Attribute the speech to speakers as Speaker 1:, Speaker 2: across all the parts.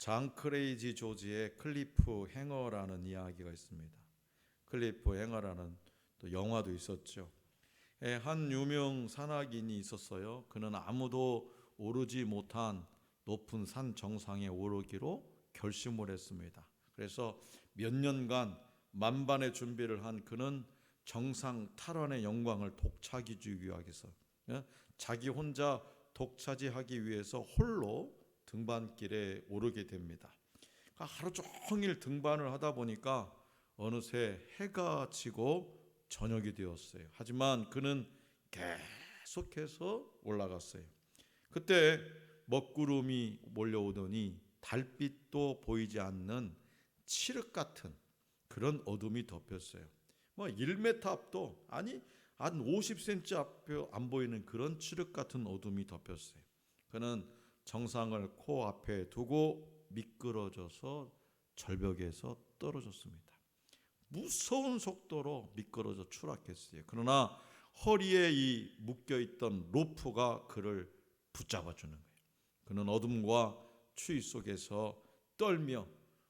Speaker 1: 장크레이지 조지의 클리프 행어라는 이야기가 있습니다. 클리프 행어라는 또 영화도 있었죠. 한 유명 산악인이 있었어요. 그는 아무도 오르지 못한 높은 산 정상에 오르기로 결심을 했습니다. 그래서 몇 년간 만반의 준비를 한 그는 정상 탈환의 영광을 독차지하기 위해서 자기 혼자 독차지하기 위해서 홀로 등반길에 오르게 됩니다. 하루 종일 등반을 하다 보니까 어느새 해가 지고 저녁이 되었어요. 하지만 그는 계속해서 올라갔어요. 그때 먹구름이 몰려오더니 달빛도 보이지 않는 칠흑 같은 그런 어둠이 덮였어요. 1m 앞도 아니 한 50cm 앞에 안 보이는 그런 칠흑 같은 어둠이 덮였어요. 그는 정상을 코앞에 두고 미끄러져서 절벽에서 떨어졌습니다. 무서운 속도로 미끄러져 추락했어요. 그러나 허리에 이 묶여있던 로프가 그를 붙잡아 주는 거예요. 그는 어둠과 추위 속에서 떨며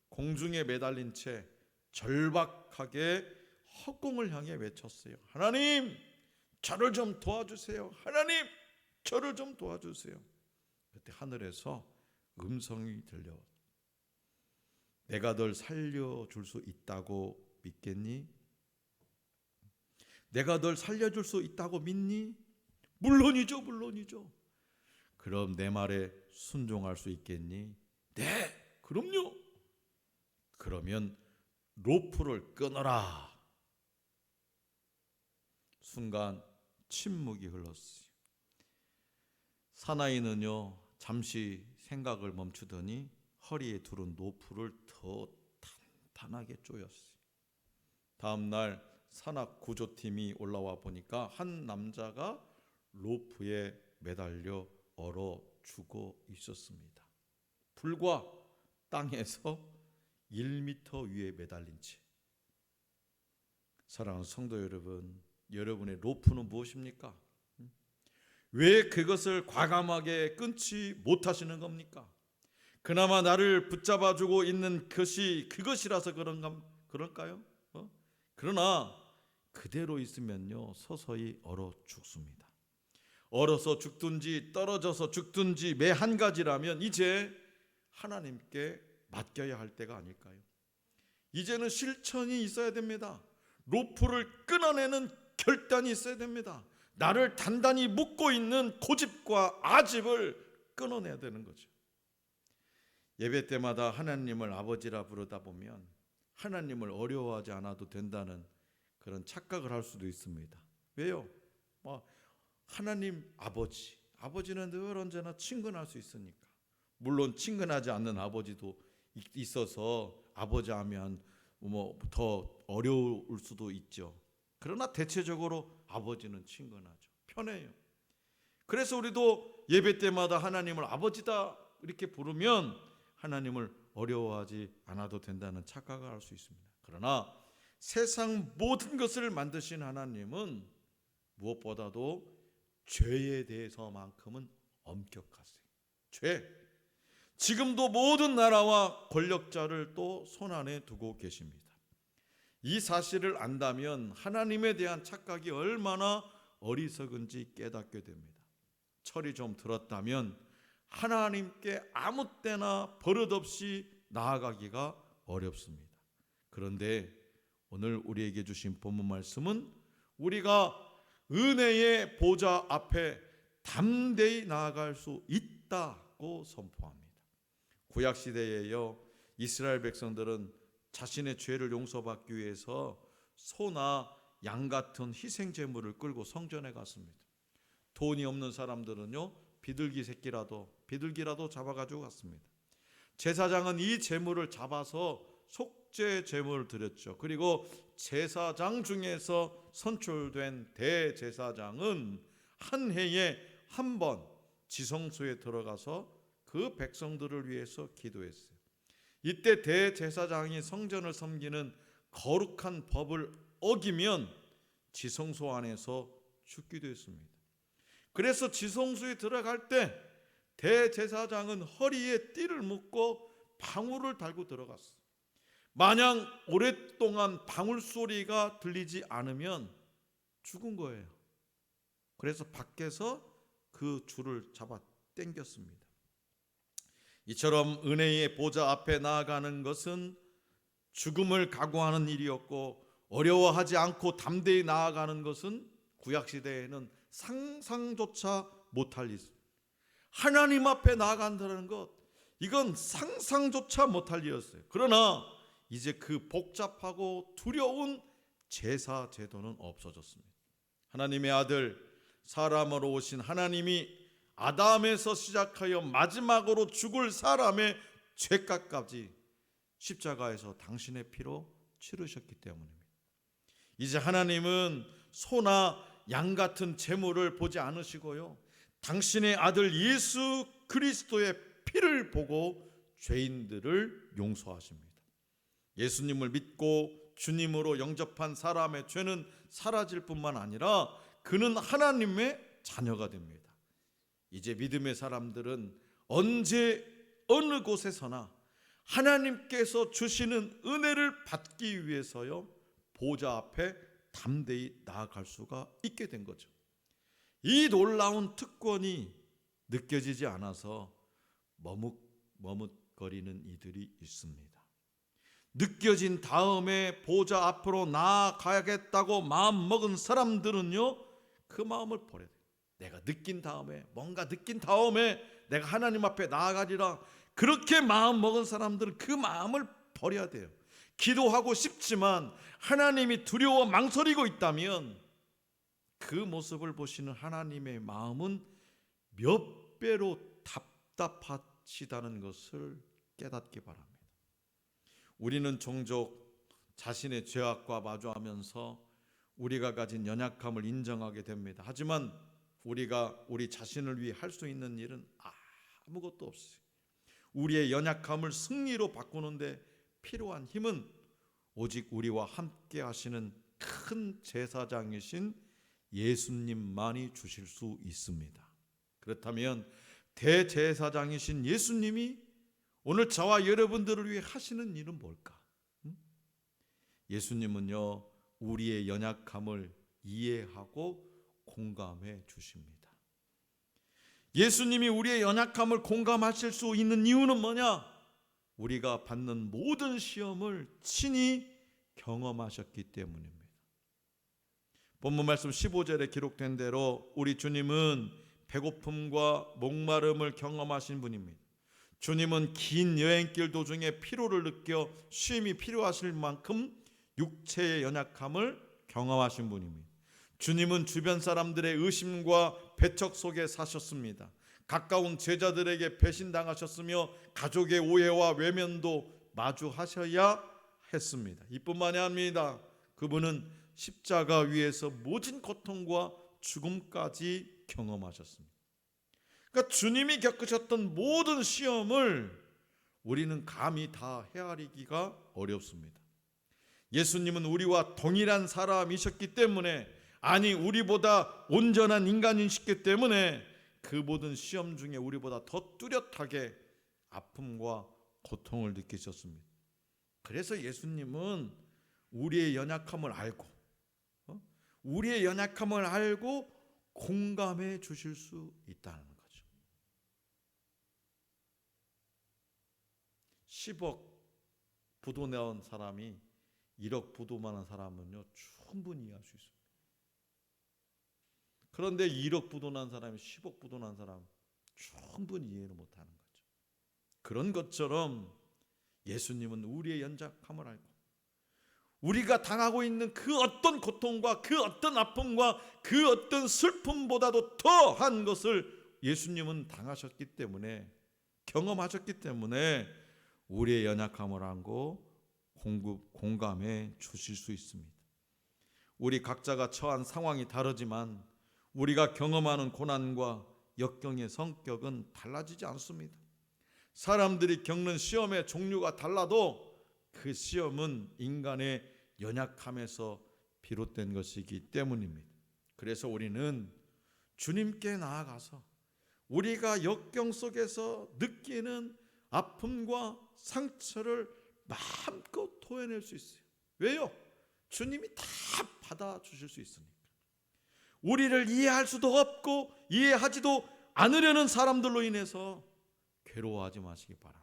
Speaker 1: 공중에 매달린 채 절박하게 허공을 향해 외쳤어요. 하나님, 저를 좀 도와주세요. 하나님, 저를 좀 도와주세요. 그때 하늘에서 음성이 들려. 내가 널 살려줄 수 있다고 믿겠니? 내가 널 살려줄 수 있다고 믿니? 물론이죠, 물론이죠. 그럼 내 말에 순종할 수 있겠니? 네, 그럼요. 그러면 로프를 끊어라. 순간 침묵이 흘렀어요. 사나이는요 잠시 생각을 멈추더니 허리에 두른 로프를 더 탄탄하게 조였어요. 다음 날 산악 구조팀이 올라와 보니까 한 남자가 로프에 매달려 얼어 죽어 있었습니다. 불과 땅에서 1m 위에 매달린 채. 사랑하는 성도 여러분, 여러분의 로프는 무엇입니까? 왜 그것을 과감하게 끊지 못하시는 겁니까? 그나마 나를 붙잡아주고 있는 것이 그것이라서 그럴까요? 그러나 그대로 있으면요 서서히 얼어 죽습니다. 얼어서 죽든지 떨어져서 죽든지 매 한 가지라면 이제 하나님께 맡겨야 할 때가 아닐까요? 이제는 실천이 있어야 됩니다. 로프를 끊어내는 결단이 있어야 됩니다. 나를 단단히 묶고 있는 고집과 아집을 끊어내야 되는 거죠. 예배 때마다 하나님을 아버지라 부르다 보면 하나님을 어려워하지 않아도 된다는 그런 착각을 할 수도 있습니다. 왜요? 하나님 아버지는 늘 언제나 친근할 수 있으니까. 물론 친근하지 않는 아버지도 있어서 아버지 하면 더 어려울 수도 있죠. 그러나 대체적으로 아버지는 친근하죠. 편해요. 그래서 우리도 예배 때마다 하나님을 아버지다 이렇게 부르면 하나님을 어려워하지 않아도 된다는 착각을 할 수 있습니다. 그러나 세상 모든 것을 만드신 하나님은 무엇보다도 죄에 대해서만큼은 엄격하세요. 죄. 지금도 모든 나라와 권력자를 또 손안에 두고 계십니다. 이 사실을 안다면 하나님에 대한 착각이 얼마나 어리석은지 깨닫게 됩니다. 철이 좀 들었다면 하나님께 아무 때나 버릇없이 나아가기가 어렵습니다. 그런데 오늘 우리에게 주신 본문 말씀은 우리가 은혜의 보좌 앞에 담대히 나아갈 수 있다고 선포합니다. 구약시대에요 이스라엘 백성들은 자신의 죄를 용서받기 위해서 소나 양 같은 희생 제물을 끌고 성전에 갔습니다. 돈이 없는 사람들은요 비둘기라도 잡아가지고 갔습니다. 제사장은 이 제물을 잡아서 속죄 제물을 드렸죠. 그리고 제사장 중에서 선출된 대제사장은 한 해에 한 번 지성소에 들어가서 그 백성들을 위해서 기도했어요. 이때 대제사장이 성전을 섬기는 거룩한 법을 어기면 지성소 안에서 죽기도 했습니다. 그래서 지성소에 들어갈 때 대제사장은 허리에 띠를 묶고 방울을 달고 들어갔어. 마냥 오랫동안 방울 소리가 들리지 않으면 죽은 거예요. 그래서 밖에서 그 줄을 잡아 당겼습니다. 이처럼 은혜의 보좌 앞에 나아가는 것은 죽음을 각오하는 일이었고, 어려워하지 않고 담대히 나아가는 것은 구약시대에는 상상조차 못할 일. 하나님 앞에 나아간다는 것, 이건 상상조차 못할 일이었어요. 그러나 이제 그 복잡하고 두려운 제사 제도는 없어졌습니다. 하나님의 아들, 사람으로 오신 하나님이 아담에서 시작하여 마지막으로 죽을 사람의 죄값까지 십자가에서 당신의 피로 치르셨기 때문입니다. 이제 하나님은 소나 양 같은 제물을 보지 않으시고요, 당신의 아들 예수 그리스도의 피를 보고 죄인들을 용서하십니다. 예수님을 믿고 주님으로 영접한 사람의 죄는 사라질 뿐만 아니라 그는 하나님의 자녀가 됩니다. 이제 믿음의 사람들은 언제 어느 곳에서나 하나님께서 주시는 은혜를 받기 위해서요, 보좌 앞에 담대히 나아갈 수가 있게 된 거죠. 이 놀라운 특권이 느껴지지 않아서 머뭇거리는 이들이 있습니다. 느껴진 다음에 보좌 앞으로 나아가야겠다고 마음 먹은 사람들은요, 그 마음을 버려야 돼요. 내가 느낀 다음에, 뭔가 느낀 다음에 내가 하나님 앞에 나아가리라, 그렇게 마음 먹은 사람들은 그 마음을 버려야 돼요. 기도하고 싶지만 하나님이 두려워 망설이고 있다면 그 모습을 보시는 하나님의 마음은 몇 배로 답답하시다는 것을 깨닫기 바랍니다. 우리는 종종 자신의 죄악과 마주하면서 우리가 가진 연약함을 인정하게 됩니다. 하지만 우리가 우리 자신을 위해 할 수 있는 일은 아무것도 없어요. 우리의 연약함을 승리로 바꾸는데 필요한 힘은 오직 우리와 함께 하시는 큰 제사장이신 예수님만이 주실 수 있습니다. 그렇다면 대제사장이신 예수님이 오늘 저와 여러분들을 위해 하시는 일은 뭘까? 예수님은요, 우리의 연약함을 이해하고 공감해 주십니다. 예수님이 우리의 연약함을 공감하실 수 있는 이유는 뭐냐? 우리가 받는 모든 시험을 친히 경험하셨기 때문입니다. 본문 말씀 15절에 기록된 대로 우리 주님은 배고픔과 목마름을 경험하신 분입니다. 주님은 긴 여행길 도중에 피로를 느껴 쉼이 필요하실 만큼 육체의 연약함을 경험하신 분입니다. 주님은 주변 사람들의 의심과 배척 속에 사셨습니다. 가까운 제자들에게 배신당하셨으며 가족의 오해와 외면도 마주하셔야 했습니다. 이뿐만이 아닙니다. 그분은 십자가 위에서 모진 고통과 죽음까지 경험하셨습니다. 그러니까 주님이 겪으셨던 모든 시험을 우리는 감히 다 헤아리기가 어렵습니다. 예수님은 우리와 동일한 사람이셨기 때문에, 아니 우리보다 온전한 인간이셨기 때문에 그 모든 시험 중에 우리보다 더 뚜렷하게 아픔과 고통을 느끼셨습니다. 그래서 예수님은 우리의 연약함을 알고 공감해 주실 수 있다는 거죠. 10억 부도 내온 사람이 1억 부도만한 사람은요, 충분히 이해할 수 있습니다. 그런데 1억 부도 난 사람이 10억 부도 난 사람 충분히 이해를 못하는 거죠. 그런 것처럼 예수님은 우리의 연약함을 알고 우리가 당하고 있는 그 어떤 고통과 그 어떤 아픔과 그 어떤 슬픔보다도 더한 것을 예수님은 당하셨기 때문에, 경험하셨기 때문에 우리의 연약함을 알고 공감해 주실 수 있습니다. 우리 각자가 처한 상황이 다르지만 우리가 경험하는 고난과 역경의 성격은 달라지지 않습니다. 사람들이 겪는 시험의 종류가 달라도 그 시험은 인간의 연약함에서 비롯된 것이기 때문입니다. 그래서 우리는 주님께 나아가서 우리가 역경 속에서 느끼는 아픔과 상처를 마음껏 토해낼 수 있어요. 왜요? 주님이 다 받아주실 수 있으니까. 우리를 이해할 수도 없고 이해하지도 않으려는 사람들로 인해서 괴로워하지 마시기 바랍니다.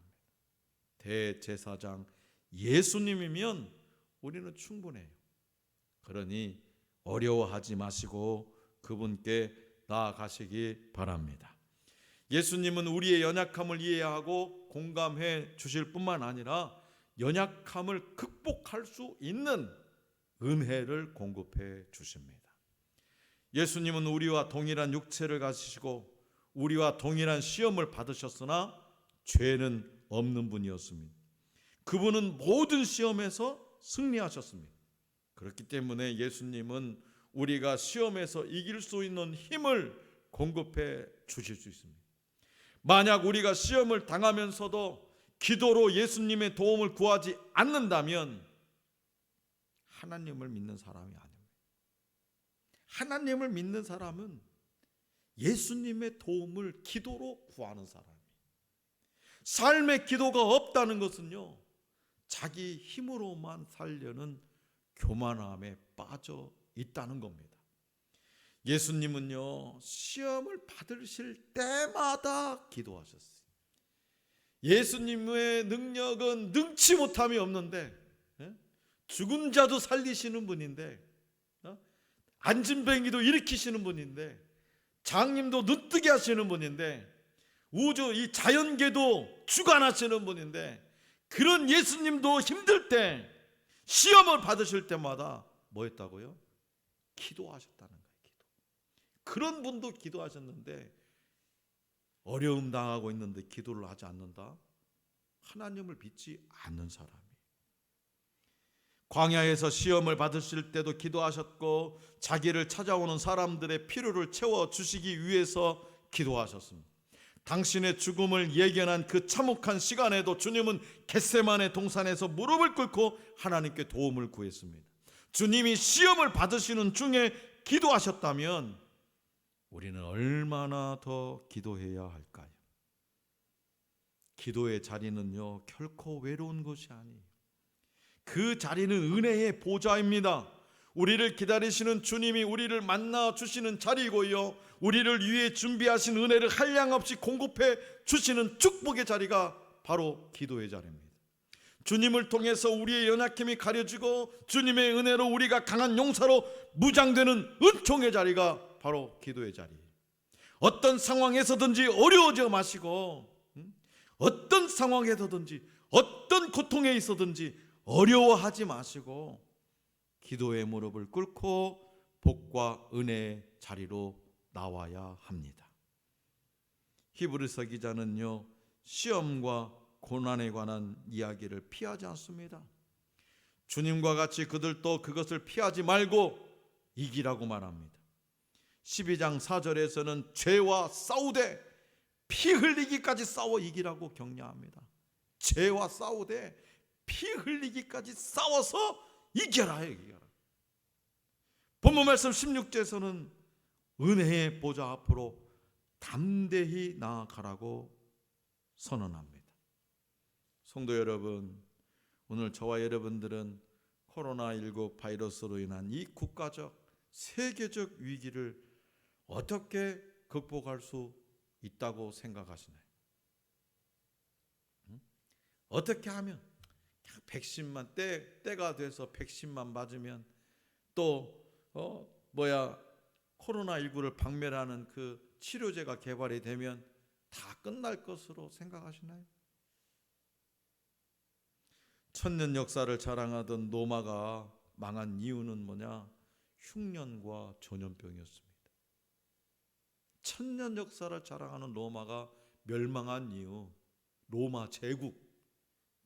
Speaker 1: 대제사장 예수님이면 우리는 충분해요. 그러니 어려워하지 마시고 그분께 나아가시기 바랍니다. 예수님은 우리의 연약함을 이해하고 공감해 주실 뿐만 아니라 연약함을 극복할 수 있는 은혜를 공급해 주십니다. 예수님은 우리와 동일한 육체를 가지시고 우리와 동일한 시험을 받으셨으나 죄는 없는 분이었습니다. 그분은 모든 시험에서 승리하셨습니다. 그렇기 때문에 예수님은 우리가 시험에서 이길 수 있는 힘을 공급해 주실 수 있습니다. 만약 우리가 시험을 당하면서도 기도로 예수님의 도움을 구하지 않는다면 하나님을 믿는 사람이 아닙니다. 하나님을 믿는 사람은 예수님의 도움을 기도로 구하는 사람이에요. 삶의 기도가 없다는 것은요, 자기 힘으로만 살려는 교만함에 빠져 있다는 겁니다. 예수님은요, 시험을 받으실 때마다 기도하셨어요. 예수님의 능력은 능치 못함이 없는데, 죽은 자도 살리시는 분인데, 안진뱅이도 일으키시는 분인데, 장님도 눈뜨게 하시는 분인데, 우주 이 자연계도 주관하시는 분인데, 그런 예수님도 힘들 때 시험을 받으실 때마다 뭐 했다고요? 기도하셨다는 거예요. 그런 분도 기도하셨는데 어려움 당하고 있는데 기도를 하지 않는다? 하나님을 믿지 않는 사람이. 광야에서 시험을 받으실 때도 기도하셨고 자기를 찾아오는 사람들의 필요를 채워주시기 위해서 기도하셨습니다. 당신의 죽음을 예견한 그 참혹한 시간에도 주님은 겟세마네 동산에서 무릎을 꿇고 하나님께 도움을 구했습니다. 주님이 시험을 받으시는 중에 기도하셨다면 우리는 얼마나 더 기도해야 할까요? 기도의 자리는요, 결코 외로운 것이 아니에요. 그 자리는 은혜의 보좌입니다. 우리를 기다리시는 주님이 우리를 만나 주시는 자리고요, 우리를 위해 준비하신 은혜를 한량없이 공급해 주시는 축복의 자리가 바로 기도의 자리입니다. 주님을 통해서 우리의 연약함이 가려지고 주님의 은혜로 우리가 강한 용사로 무장되는 은총의 자리가 바로 기도의 자리예요. 어떤 상황에서든지 어려워져 마시고, 어떤 상황에서든지 어떤 고통에 있어든지 어려워하지 마시고 기도의 무릎을 꿇고 복과 은혜의 자리로 나와야 합니다. 히브리서 기자는요, 시험과 고난에 관한 이야기를 피하지 않습니다. 주님과 같이 그들도 그것을 피하지 말고 이기라고 말합니다. 12장 4절에서는 죄와 싸우되 피 흘리기까지 싸워 이기라고 격려합니다. 죄와 싸우되 피 흘리기까지 싸워서 이겨라. 본문 말씀 16절에서는 은혜의 보좌 앞으로 담대히 나아가라고 선언합니다. 성도 여러분, 오늘 저와 여러분들은 코로나19 바이러스로 인한 이 국가적 세계적 위기를 어떻게 극복할 수 있다고 생각하시나요? 어떻게 하면 백신만 때가 돼서 백신만 맞으면 또 코로나19를 박멸하는 그 치료제가 개발이 되면 다 끝날 것으로 생각하시나요? 천년 역사를 자랑하던 로마가 망한 이유는 뭐냐? 흉년과 전염병이었습니다. 천년 역사를 자랑하는 로마가 멸망한 이유, 로마 제국,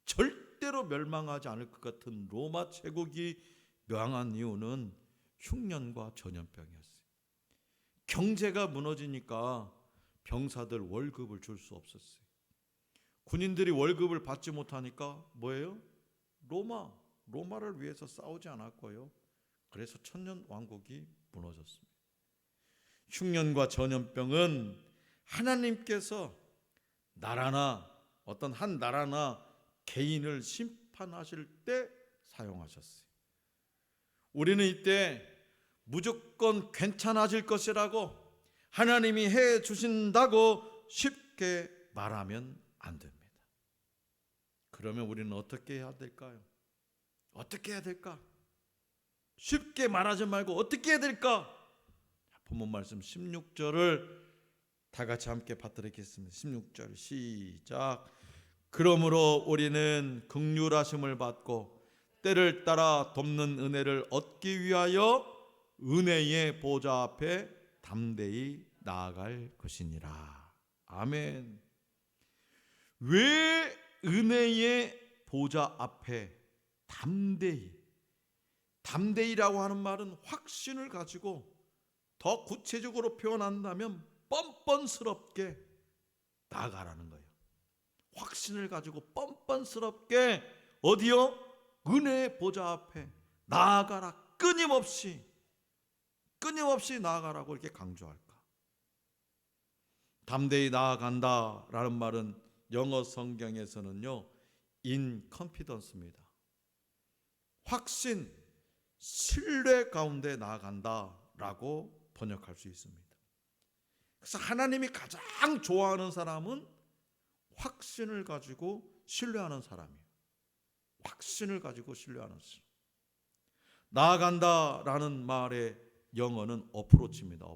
Speaker 1: 절대로 멸망하지 않을 것 같은 로마 제국이 멸망한 이유는 흉년과 전염병이었어요. 경제가 무너지니까 병사들 월급을 줄 수 없었어요. 군인들이 월급을 받지 못하니까 뭐예요? 로마를 위해서 싸우지 않았고요. 그래서 천년 왕국이 무너졌습니다. 흉년과 전염병은 하나님께서 나라나 어떤 한 나라나 개인을 심판하실 때 사용하셨어요. 우리는 이때 무조건 괜찮아질 것이라고 하나님이 해 주신다고 쉽게 말하면 안 됩니다. 그러면 우리는 어떻게 해야 될까요? 어떻게 해야 될까? 쉽게 말하지 말고 어떻게 해야 될까? 본문 말씀 16절을 다 같이 함께 받들겠습니다. 16절 시작. 그러므로 우리는 긍휼하심을 받고 때를 따라 돕는 은혜를 얻기 위하여 은혜의 보좌 앞에 담대히 나아갈 것이니라. 아멘. 왜 은혜의 보좌 앞에 담대히라고 하는 말은 확신을 가지고, 더 구체적으로 표현한다면 뻔뻔스럽게 나아가라는 거예요. 확신을 가지고 뻔뻔스럽게 어디요? 은혜의 보좌 앞에 나아가라. 끊임없이 나아가라고 이렇게 강조할까? 담대히 나아간다라는 말은 영어 성경에서는요, in confidence입니다. 확신, 신뢰 가운데 나아간다라고 번역할 수 있습니다. 그래서 하나님이 가장 좋아하는 사람은 확신을 가지고 신뢰하는 사람이에요. 확신을 가지고 신뢰하는 사람. 나아간다라는 말의 영어는 어프로치입니다.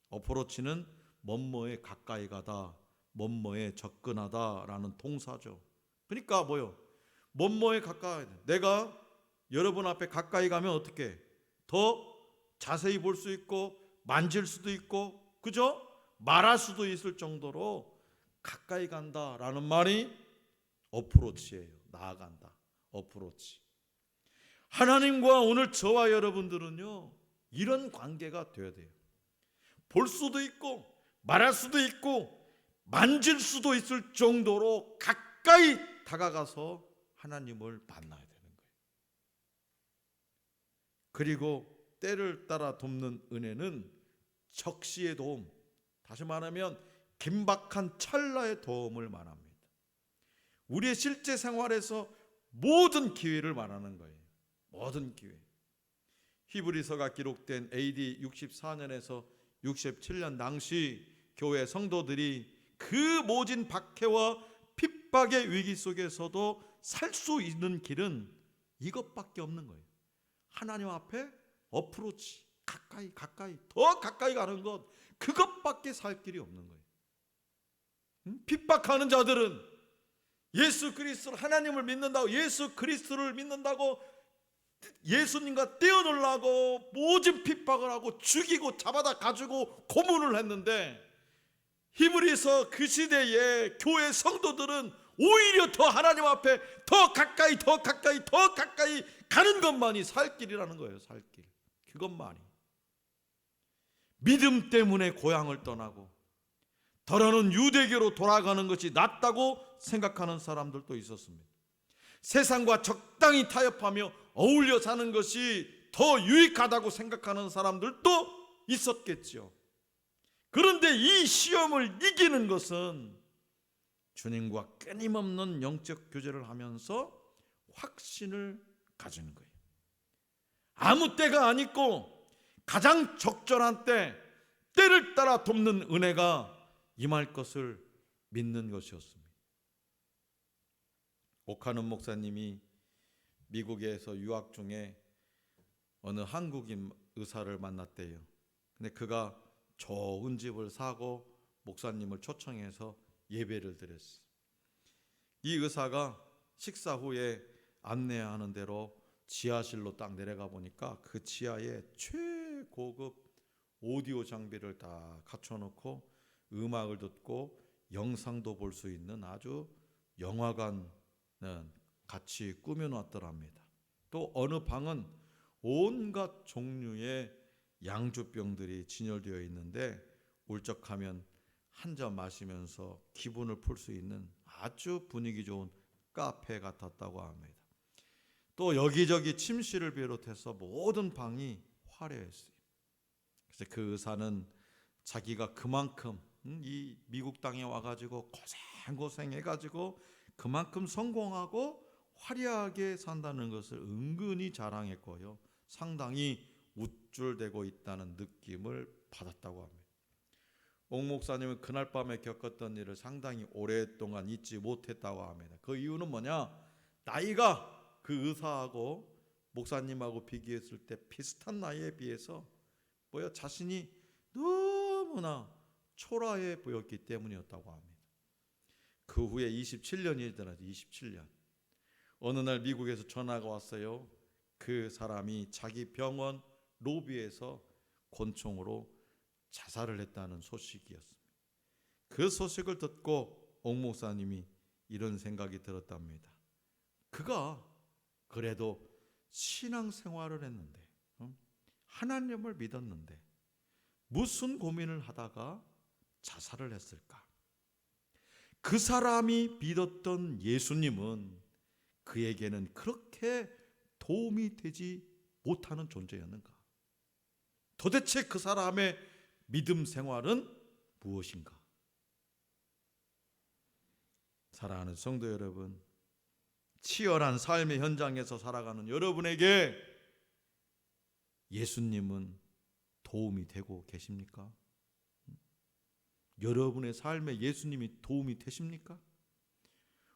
Speaker 1: 어프로치는 뭐뭐에 가까이 가다, 뭐뭐에 접근하다라는 동사죠. 그러니까 뭐요? 뭐뭐에 가까이, 내가 여러분 앞에 가까이 가면 어떻게? 더 자세히 볼 수 있고 만질 수도 있고, 그죠? 말할 수도 있을 정도로 가까이 간다라는 말이 어프로치예요. 나아간다. 어프로치. 하나님과 오늘 저와 여러분들은요, 이런 관계가 되어야 돼요. 볼 수도 있고 말할 수도 있고 만질 수도 있을 정도로 가까이 다가가서 하나님을 만나야 되는 거예요. 그리고 때를 따라 돕는 은혜는 적시의 도움, 다시 말하면 긴박한 찰나의 도움을 말합니다. 우리의 실제 생활에서 모든 기회를 말하는 거예요. 모든 기회. 히브리서가 기록된 AD 64년에서 67년 당시 교회 성도들이 그 모진 박해와 핍박의 위기 속에서도 살 수 있는 길은 이것밖에 없는 거예요. 하나님 앞에 어프로치, 가까이 더 가까이 가는 것, 그것밖에 살 길이 없는 거예요. 핍박하는 자들은 예수 그리스도, 하나님을 믿는다고, 예수 그리스도를 믿는다고 예수님과 떼어놓으려고 모진 핍박을 하고 죽이고 잡아다 가지고 고문을 했는데, 히브리서 그 시대의 교회 성도들은 오히려 더 하나님 앞에 더 가까이 가는 것만이 살 길이라는 거예요. 살 길. 그것만이. 믿음 때문에 고향을 떠나고 더러는 유대교로 돌아가는 것이 낫다고 생각하는 사람들도 있었습니다. 세상과 적당히 타협하며 어울려 사는 것이 더 유익하다고 생각하는 사람들도 있었겠죠. 그런데 이 시험을 이기는 것은 주님과 끊임없는 영적 교제를 하면서 확신을 가지는 거예요. 아무 때가 아니고 가장 적절한 때를 따라 돕는 은혜가 임할 것을 믿는 것이었습니다. 오카는 목사님이 미국에서 유학 중에 어느 한국인 의사를 만났대요. 근데 그가 좋은 집을 사고 목사님을 초청해서 예배를 드렸어요. 이 의사가 식사 후에 안내하는 대로 지하실로 딱 내려가 보니까 그 지하에 최고급 오디오 장비를 다 갖춰놓고 음악을 듣고 영상도 볼 수 있는 아주 영화관은 같이 꾸며놨더랍니다. 또 어느 방은 온갖 종류의 양주병들이 진열되어 있는데 울적하면 한 잔 마시면서 기분을 풀 수 있는 아주 분위기 좋은 카페 같았다고 합니다. 또 여기저기 침실을 비롯해서 모든 방이 화려했어요. 그래서 그 의사는 자기가 그만큼 이 미국 땅에 와가지고 고생해가지고 그만큼 성공하고 화려하게 산다는 것을 은근히 자랑했고요. 상당히 우쭐대고 있다는 느낌을 받았다고 합니다. 옥 목사님은 그날 밤에 겪었던 일을 상당히 오랫동안 잊지 못했다고 합니다. 그 이유는 뭐냐? 나이가 그 의사하고 목사님하고 비교했을 때 비슷한 나이에 비해서 자신이 너무나 초라해 보였기 때문이었다고 합니다. 그 후에 27년이 지나서 27년 어느 날 미국에서 전화가 왔어요. 그 사람이 자기 병원 로비에서 권총으로 자살을 했다는 소식이었습니다. 그 소식을 듣고 옥 목사님이 이런 생각이 들었답니다. 그가 그래도 신앙생활을 했는데 하나님을 믿었는데 무슨 고민을 하다가 자살을 했을까? 그 사람이 믿었던 예수님은 그에게는 그렇게 도움이 되지 못하는 존재였는가? 도대체 그 사람의 믿음 생활은 무엇인가? 사랑하는 성도 여러분, 치열한 삶의 현장에서 살아가는 여러분에게 예수님은 도움이 되고 계십니까? 여러분의 삶에 예수님이 도움이 되십니까?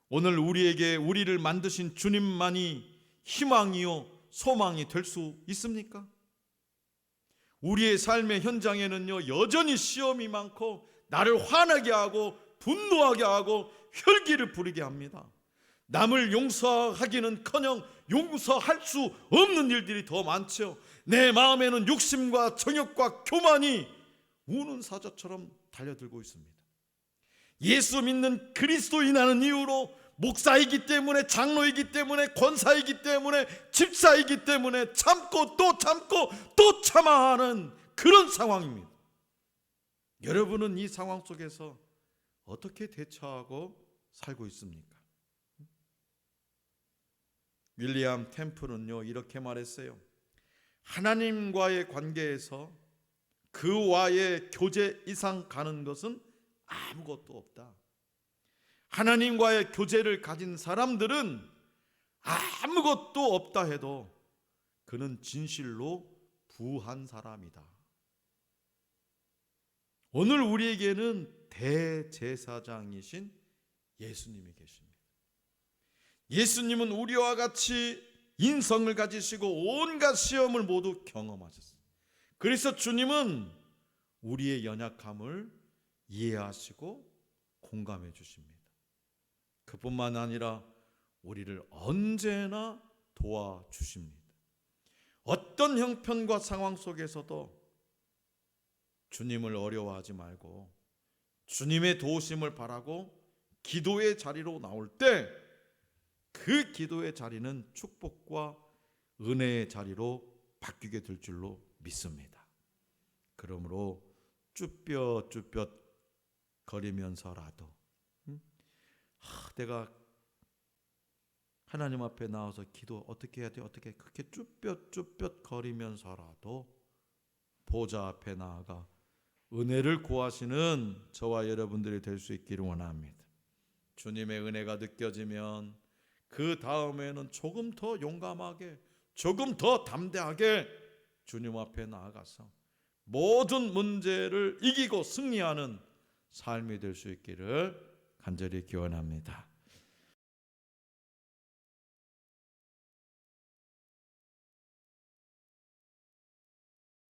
Speaker 1: 오늘 우리를 만드신 주님만이 희망이요 소망이 될 수 있습니까? 우리의 삶의 현장에는요 여전히 시험이 많고 나를 화나게 하고 분노하게 하고 혈기를 부리게 합니다. 남을 용서하기는커녕 용서할 수 없는 일들이 더 많죠. 내 마음에는 욕심과 정욕과 교만이 우는 사자처럼 달려들고 있습니다. 예수 믿는 그리스도인이라는 이유로 목사이기 때문에, 장로이기 때문에, 권사이기 때문에, 집사이기 때문에 참고 또 참고 또 참아야 하는 그런 상황입니다. 여러분은 이 상황 속에서 어떻게 대처하고 살고 있습니까? 윌리엄 템플은요 이렇게 말했어요. 하나님과의 관계에서 그와의 교제 이상 가는 것은 아무것도 없다. 하나님과의 교제를 가진 사람들은 아무것도 없다 해도 그는 진실로 부한 사람이다. 오늘 우리에게는 대제사장이신 예수님이 계십니다. 예수님은 우리와 같이 인성을 가지시고 온갖 시험을 모두 경험하셨습니다. 그래서 주님은 우리의 연약함을 이해하시고 공감해 주십니다. 그뿐만 아니라 우리를 언제나 도와주십니다. 어떤 형편과 상황 속에서도 주님을 어려워하지 말고 주님의 도우심을 바라고 기도의 자리로 나올 때 그 기도의 자리는 축복과 은혜의 자리로 바뀌게 될 줄로 믿습니다. 그러므로 쭈뼛쭈뼛 거리면서라도 내가 하나님 앞에 나와서 기도 어떻게 해야 돼? 어떻게 그렇게 쭈뼛쭈뼛 거리면서라도 보좌 앞에 나아가 은혜를 구하시는 저와 여러분들이 될 수 있기를 원합니다. 주님의 은혜가 느껴지면 그 다음에는 조금 더 용감하게, 조금 더 담대하게 주님 앞에 나아가서 모든 문제를 이기고 승리하는 삶이 될 수 있기를 간절히 기원합니다.